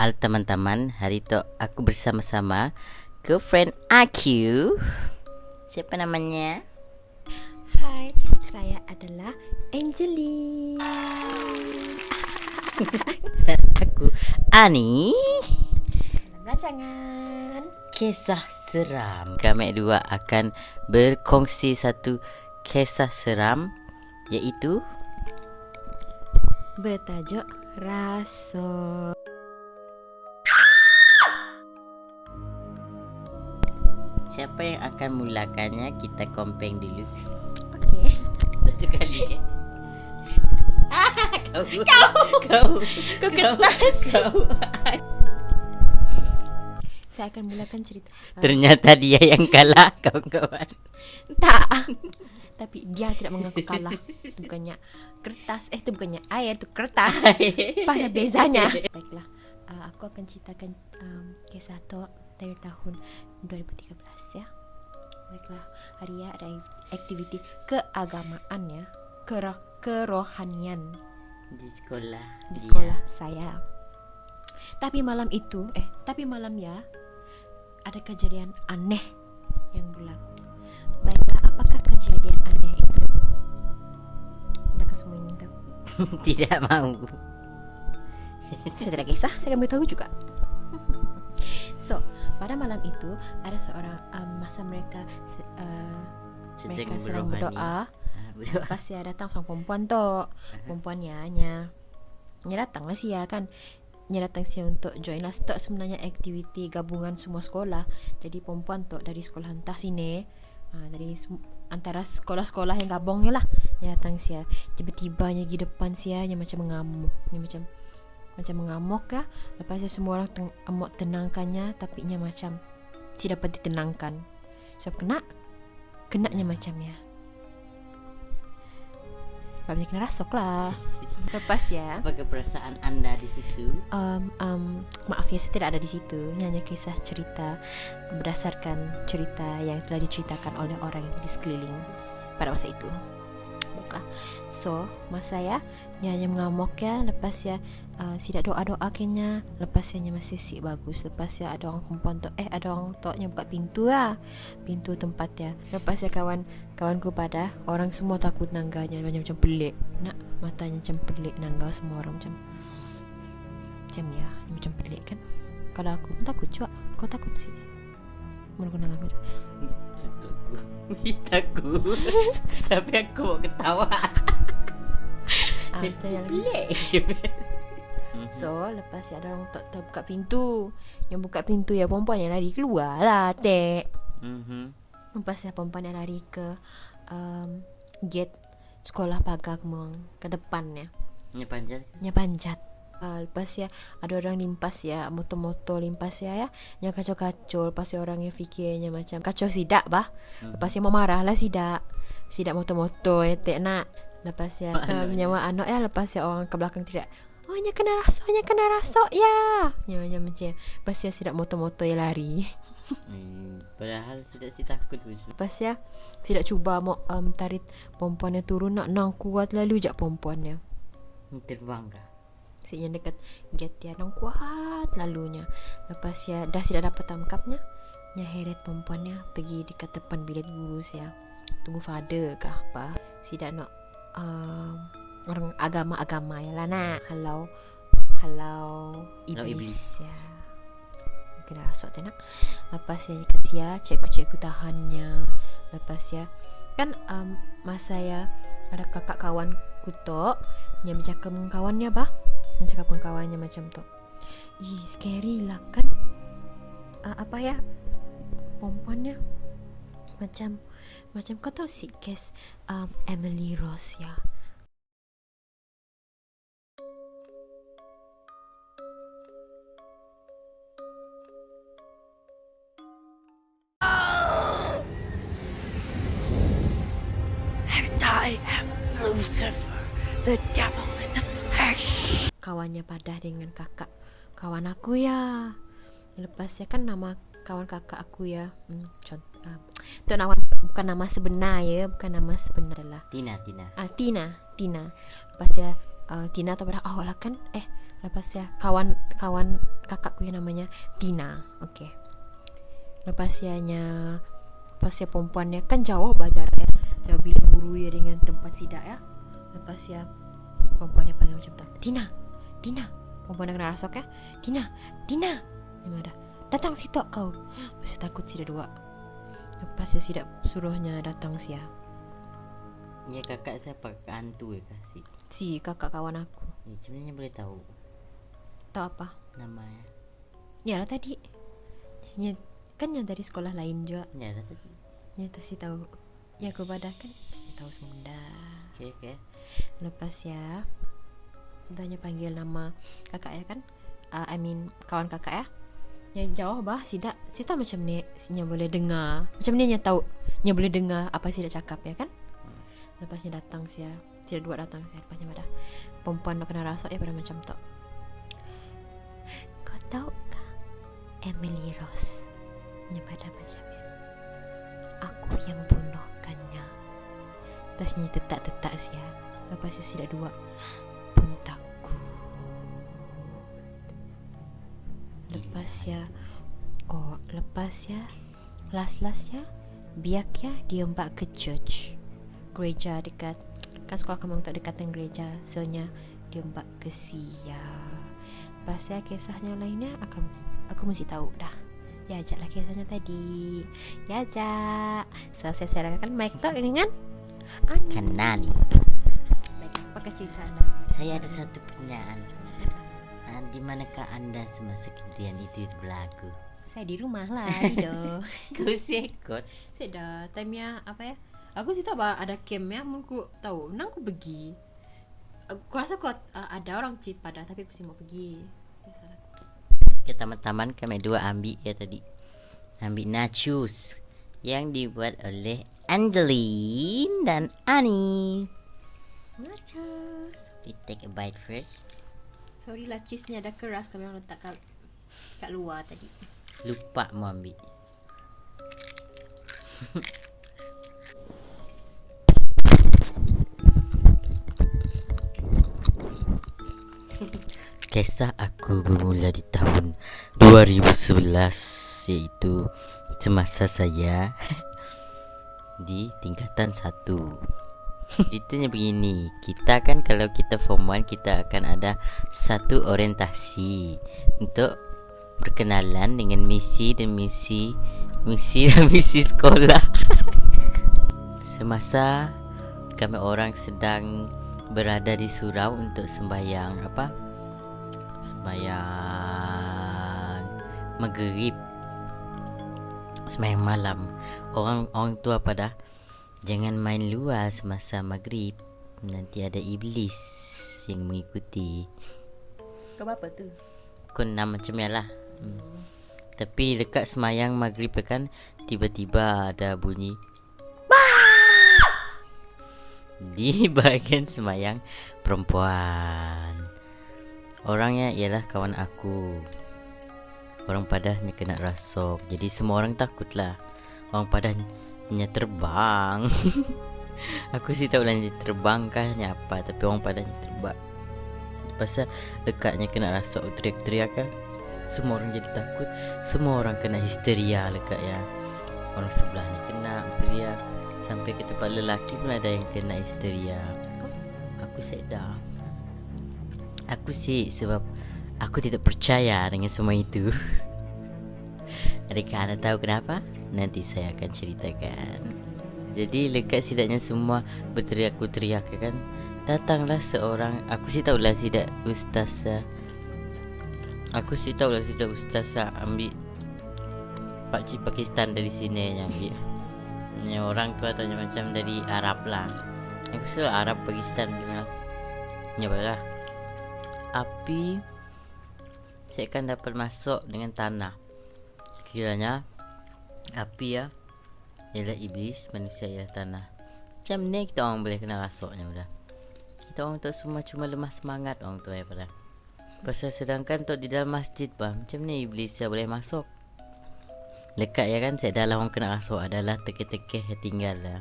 Halo teman-teman, hari itu aku bersama-sama girlfriend aku. Siapa namanya? Hai, saya adalah Angelie. Dan aku Ani. Dalam rancangan Kisah seram. Kami dua akan berkongsi satu kisah seram, iaitu bertajuk Raso. siapa yang akan mulakannya? Kita compare dulu. Okey. Satu kali. Kau ketas. Kau. Saya akan mulakan cerita. Ternyata dia yang kalah, kawan-kawan. Tak. Tapi dia tidak mengaku kalah. Itu bukannya kertas. Itu bukannya air, itu kertas. Pada bezanya. Baiklah. Aku akan ceritakan kisah tu dari tahun 2013 ya. Baiklah, hari ya ada aktiviti keagamaan ya, kerohanian Di sekolah. di sekolah saya. Tapi malam ya ada kejadian aneh yang berlaku. Baiklah, apakah kejadian aneh itu? Adakah semua ingin tahu? Tidak mau. Saya tidak kisah, saya akan beritahu juga. So, pada malam itu ada seorang masa mereka sedang berdoa. Pasti ada datang seorang perempuan tu. Perempuannya datang lah sia kan. Nya datang sia untuk join lah stok sebenarnya aktiviti gabungan semua sekolah. Jadi perempuan tu dari sekolah entah sini, dari antara sekolah-sekolah yang gabungnya lah. Nya datang sia. Tiba-tiba nya di depan sia nya macam mengamuk. Nya macam mengamuk kah. Lepas tu semua orang amuk tenangkannya, tapi nya macam tidak dapat ditenangkan. So kenanya macamnya. Lepas kena rasuk lah. Lepas ya. Apa perasaan anda di situ? Maaf ya, saya tidak ada di situ. Ini hanya kisah cerita berdasarkan cerita yang telah diceritakan oleh orang di sekeliling pada masa itu. Baiklah. So, masa ya, dia hanya mengamuk ya. Lepas ya, tidak doa-doa kayaknya. Lepas ya, masih sik bagus. Lepas ya, ada orang perempuan tu, ada orang tu yang buka pintu lah. Pintu tempat ya. Lepas ya, kawanku pada orang semua takut nangganya. Macam pelik. Nak, matanya macam pelik nangga semua orang macam ya, macam pelik kan. Kalau aku pun takut juga. Kau takut sih? Mana kau nangga aku juga? Takut. Tapi aku mau ketawa. Macam yang pelik je. So, lepas ya ada orang tak buka pintu. Yang buka pintu ya perempuan yang lari keluar lah, tek. Lepas ya perempuan yang lari ke gate sekolah pagar ke depannya. Nya panjat. Lepas ya ada orang limpas ya, motor-motor limpas ya. Yang kacau-kacau. Lepas ya orang yang fikirnya macam kacau sidak bah. Lepas ya mau marah lah sidak motor-motor ya tek nak. Lepas ya nyawa anak ya. Lepas ya orang ke belakang tidak, oh nya kena rasuk ya. Nya macam lepas ya sidak motor-motor ya lari. Padahal tidak si takut. Lepas ya tidak cuba mau tarik perempuannya turun, nak kuat lalu jak perempuannya terbang kah? Si yang dekat gate ya nang kuat lalunya. Lepas ya dah tidak dapat tangkapnya, nya heret perempuannya pergi dekat depan bilik guru ya. Tunggu father kah apa. Tidak nak orang agama ya lah nak. Halau iblis ya. Kena rasuk tu nak. Lepas ya katia cikgu tahannya. Lepas ya kan masa ya ada kakak kawan kutok yang bercakap dengan kawannya bah. Mencakap dengan kawannya macam tu. Scary lah kan. Apa ya perempuannya macam kau tahu si kes Emily Rose ya. And I am Lucifer, the devil in the flesh. Kawannya padah dengan kakak kawan aku ya. Lepas ya kan nama kawan kakak aku ya. Itu nama bukan nama sebenar ya, bukan nama sebenar lah. Tina. Tina. Lepas ya Tina tu pada awal lah kan Lepas ya kawan kakakku yang namanya Tina. Okey. Lepas ya perempuannya kan jauh jarak ya. Jauh bilik guru ya dengan tempat sidak ya. Lepas ya perempuannya panggil macam tu. Tina. Perempuan kena rasok ya. Tina. Gimana? Datang situ kau. Masih takut sidak dua. Lepas ya sidak suruhnya datang sia. Ya kakak siapa? Kakak hantu ya kasih. Si kakak kawan aku. Ya, sebenarnya boleh tahu Tahu apa? namanya. Ya lah tadi. Kan yang dari sekolah lain juga. Ya lah tadi. Ya pasti tahu. Ya aku badah kan. Tahu semua. Oke. Lepas ya Dahnya panggil nama kakak ya kan. I mean kawan kakak ya. Yang jauh bah Sida macam ni nya boleh dengar. Macam ni nya tahu. Nya boleh dengar apa Sida cakap ya kan. Lepasnya datang Sida dua datang Sida. Lepasnya pada perempuan nak kena rasuk ya pada macam tu. Kau tahu kah Emily Rose nya pada macam ni. Aku yang bunuhkannya. Lepasnya tetak Sida. Lepasnya Sida dua pun takut. Lepas ya last ya biak ya dia mbak ke church gereja dekat kan sekolah kamu tak dekat dengan gereja, soalnya dia mbak ke sia. Lepas ya kisahnya lainnya aku mesti tahu dah. Ya ajak lah kisahnya tadi. Ya ajak. So saya serahkan mic tu dengan Kenali. Baik, pakai cerita anda. Saya ada satu pertanyaan. Di manakah anda semasa kejadian itu berlaku? Saya di rumah lah, Dido. Kau sekot. Saya dah time ya apa ya? Aku sih tahu ada camp ya, aku tahu. Nang aku pergi. Aku rasa ada orang cit pada tapi aku sih mau pergi. Biasalah. Teman-teman kami dua ambil ya tadi. Ambil nachos yang dibuat oleh Angeline dan Ani. Nachos. We take a bite first. Sorry lah, cheese-nya dah keras kami orang letak kat luar tadi. Lupa mau ambil. Kisah aku bermula di tahun 2011, iaitu semasa saya di tingkatan 1. Ceritanya begini, kita kan kalau kita form 1 kita akan ada satu orientasi untuk berkenalan dengan misi sekolah. Semasa kami orang sedang berada di surau untuk sembahyang maghrib, sembahyang malam. Orang tua pada jangan main luar semasa maghrib, nanti ada iblis yang mengikuti. Kau apa tu? Kon nama macam ya lah. Tapi dekat semayang maghrib kan tiba-tiba ada bunyi di bahagian semayang perempuan. Orangnya ialah kawan aku. Orang padahnya kena rasuk. Jadi semua orang takut lah. Orang padahnya terbang. Aku sih tahu lah terbang kah apa, tapi orang padahnya terbang. Pasal dekatnya kena rasuk, teriak-teriak kan. Semua orang jadi takut. Semua orang kena histeria dekat ya. Orang sebelah ni kena teriak. Sampai ke tempat lelaki pun ada yang kena histeria. Aku sedar. Aku sih sebab aku tidak percaya dengan semua itu. Adakah anda tahu kenapa? Nanti saya akan ceritakan. Jadi lekat sidaknya semua berteriak-teriak kan. Datanglah seorang, aku sih tahulah sidak ustaz. Aku sih tahulah sidak ustaz ambil pakcik Pakistan dari sini yang ambil. Ni orang tu tanya macam dari Arab lah. Aku selalu Arab Pakistan gimana? Ya baiklah. Api saya akan dapat masuk dengan tanah. Kiranya api ya ialah iblis, manusia ialah tanah. Macam ni kita orang boleh kena rasuknya dah. Kita orang tu semua cuma lemah semangat orang tu pada. Pasal sedangkan tu di dalam masjid bah, macam ni iblis saya boleh masuk. Lekat ya kan, saya dalam orang kena rasuk adalah tekeh-tekeh yang tinggal lah.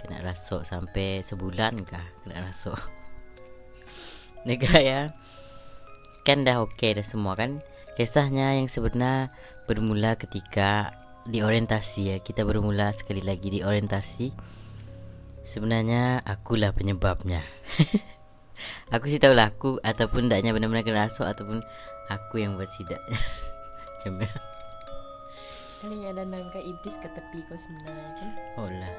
Kena rasuk sampai sebulan kah kena rasuk. Lekat ya. kan dah okey dah semua kan. Kisahnya yang sebenar bermula ketika di orientasi ya. Kita bermula sekali lagi di orientasi. Sebenarnya akulah penyebabnya. Aku sih tahulah aku ataupun taknya benar-benar kena rasuk ataupun aku yang buat sidaknya. Macam mana? Kali yang ada nangka iblis ke tepi kau sebenarnya kan? Oh lah.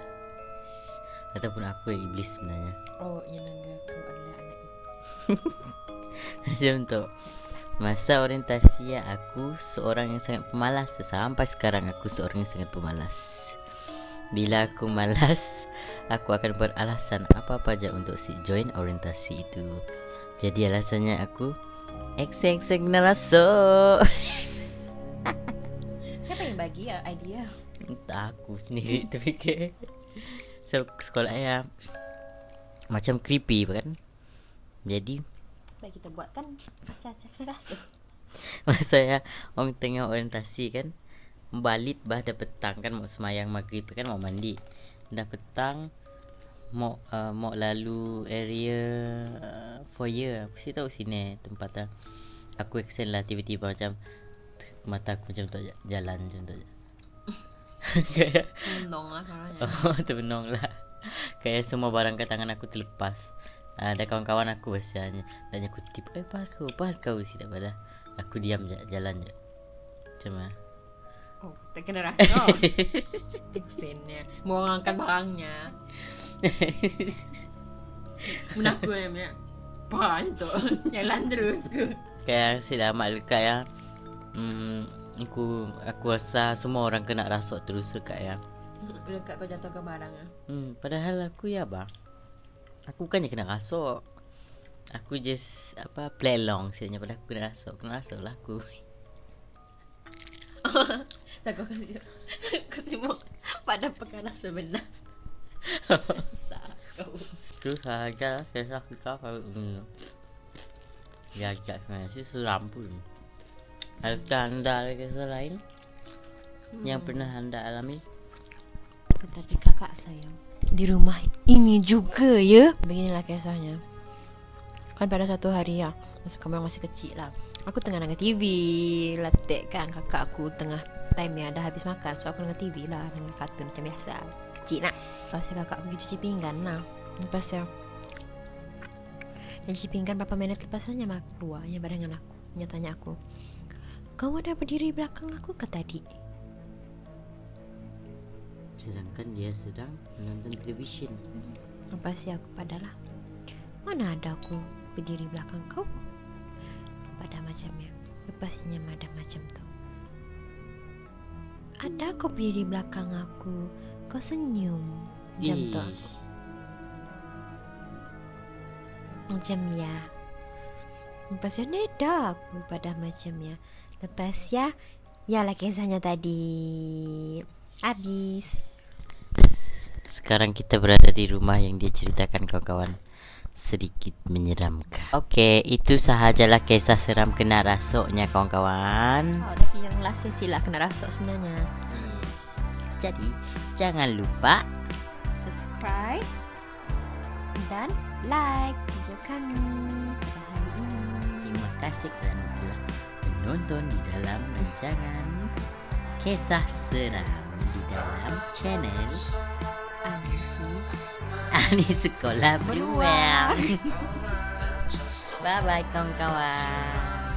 Ataupun aku yang iblis sebenarnya. Oh, yang nangka kau adalah anak iblis. Macam untuk masa orientasi ya, aku seorang yang sangat pemalas. Sampai sekarang aku seorang yang sangat pemalas. Bila aku malas, aku akan beralasan apa-apa aja untuk join orientasi itu. Jadi alasannya aku ekseng narasuk. Siapa yang bagi ya idea? Entah, aku sendiri terfikir. So sekolah ya macam creepy kan. Jadi Baik kita buat kan acah-acah kena rasa. masa ya orang tengah orientasi kan, balik dah petang kan, mau semayang maghrib kan, mau mandi dah petang, mau lalu area foyer. Aku sih tahu sini tempat aku extend lah, tiba-tiba macam mata aku macam tu jalan macam tu je. Kayak Menong lah caranya. terbenong lah. Kayak semua barang kat tangan aku terlepas. Ada kawan-kawan aku biasanya tanya kutip, pahal kau sih tak pada. Aku diam je, jalan je. Macam mana? Oh, tak kena rasa. Extendnya mau orang angkat barangnya. Menaku ya. Apa itu? Jalan terus ke. Kayak selamat lekat ya. Aku rasa semua orang kena rasuk terus lekat ya. Dekat kau jatuh ke barang ah. Padahal aku ya bang, aku bukannya kena rasuk. Aku just play along sebenarnya. Pada aku kena rasuk lah aku. Tak kau kasi mo pada perkara sebenar. Kau. Tu saja kisah kita kalau gagak sebenarnya sih seram pun. Adakah anda ada kisah lain yang pernah anda alami? Tetapi kakak saya di rumah ini juga ya. Beginilah kisahnya. Kan pada satu hari ya, masa kami masih kecil lah, aku tengah nonton TV, letek kan kakak aku tengah time ya dah habis makan, so aku nonton TV lah, nonton kartun macam biasa. Kecil nak. Lepas kakak aku pergi cuci pinggan lah. Lepas dia cuci pinggan berapa minit lepasannya mak keluar yang barengan aku. Dia tanya aku, kau ada berdiri belakang aku ke tadi? Sedangkan dia sedang menonton televisyen. Apa sih aku padalah, mana ada aku berdiri belakang kau? Pada macamnya. Lepasnya ada macam tu. Ada kau berdiri belakang aku, kau senyum. Macam tu. Macam ya. Lepas ya neda aku pada macam ya. Lepas ya, yalah kisahnya tadi. Habis. Sekarang kita berada di rumah yang dia ceritakan kawan-kawan. Sedikit menyeramkan. Okey, itu sahajalah kisah seram kena rasuknya kawan-kawan. Oh, tapi yang last sila kena rasuk sebenarnya. Jadi, jangan lupa Subscribe dan like video kami pada hari ini. terima kasih kerana telah menonton di dalam rancangan kisah seram di dalam channel Ani Sekolah Beruang. Bye bye kawan-kawan.